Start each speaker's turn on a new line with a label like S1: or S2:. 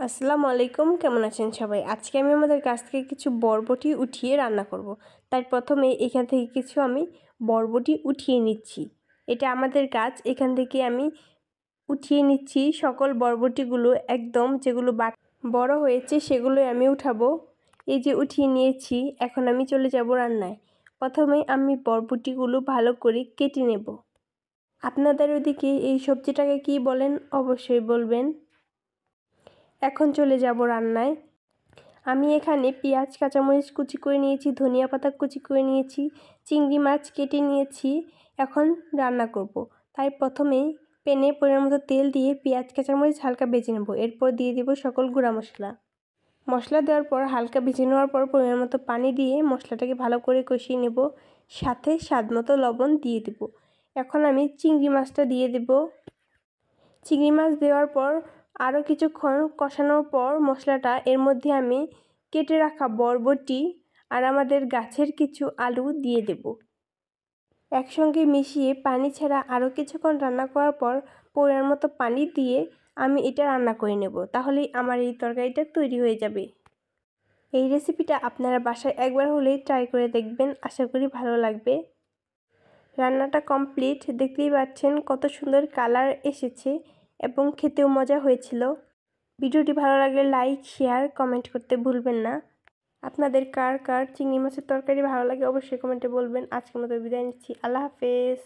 S1: আসসালামু আলাইকুম, কেমন আছেন সবাই? আজকে আমি আমাদের গাছ থেকে কিছু বরবটি উঠিয়ে রান্না করব। তাই প্রথমে এখান থেকে কিছু আমি বরবটি উঠিয়ে নিচ্ছি। এটা আমাদের গাছ, এখান থেকে আমি উঠিয়ে নিচ্ছি সকল বরবটিগুলো, একদম যেগুলো বড় হয়েছে সেগুলোই আমি উঠাবো। এই যে উঠিয়ে নিয়েছি, এখন আমি চলে যাব রান্নায়। প্রথমে আমি বরবটিগুলো ভালো করে কেটে নেব। আপনাদের ওদিকে এই সবজিটাকে কি বলেন অবশ্যই বলবেন। এখন চলে যাব রান্নায়। আমি এখানে পেঁয়াজ, কাঁচামরিচ কুচি করে নিয়েছি, ধনিয়া পাতা কুচি করে নিয়েছি, চিংড়ি মাছ কেটে নিয়েছি। এখন রান্না করব। তাই প্রথমে প্যানে পরিমাণ মতো তেল দিয়ে পেঁয়াজ, কাঁচামরিচ হালকা ভেজে নেব। এরপর দিয়ে দেব সকল গুঁড়া মশলা। মশলা দেওয়ার পর হালকা ভেজে নেওয়ার পর পরিমাণ মতো পানি দিয়ে মশলাটাকে ভালো করে কষিয়ে নেব। সাথে স্বাদ মতো লবণ দিয়ে দেব। এখন আমি চিংড়ি মাছটা দিয়ে দেব। চিংড়ি মাছ দেওয়ার পর আরও কিছুক্ষণ কষানোর পর মশলাটা এর মধ্যে আমি কেটে রাখা বরবটি আর আমাদের গাছের কিছু আলু দিয়ে দেব। একসঙ্গে মিশিয়ে পানি ছাড়া আরও কিছুক্ষণ রান্না করার পর পরিমাণ মতো পানি দিয়ে আমি এটা রান্না করে নেব। তাহলেই আমার এই তরকারিটা তৈরি হয়ে যাবে। এই রেসিপিটা আপনারা বাসায় একবার হলেই ট্রাই করে দেখবেন, আশা করি ভালো লাগবে। রান্নাটা কমপ্লিট, দেখতেই পাচ্ছেন কত সুন্দর কালার এসেছে এবং খেতেও মজা হয়েছিল। ভিডিওটি ভালো লাগলে লাইক, শেয়ার, কমেন্ট করতে ভুলবেন না। আপনাদের কার কার চিংড়ি মাছের তরকারি ভালো লাগে অবশ্যই কমেন্টে বলবেন। আজকের মতো বিদায় নিচ্ছি। আল্লাহ হাফেজ।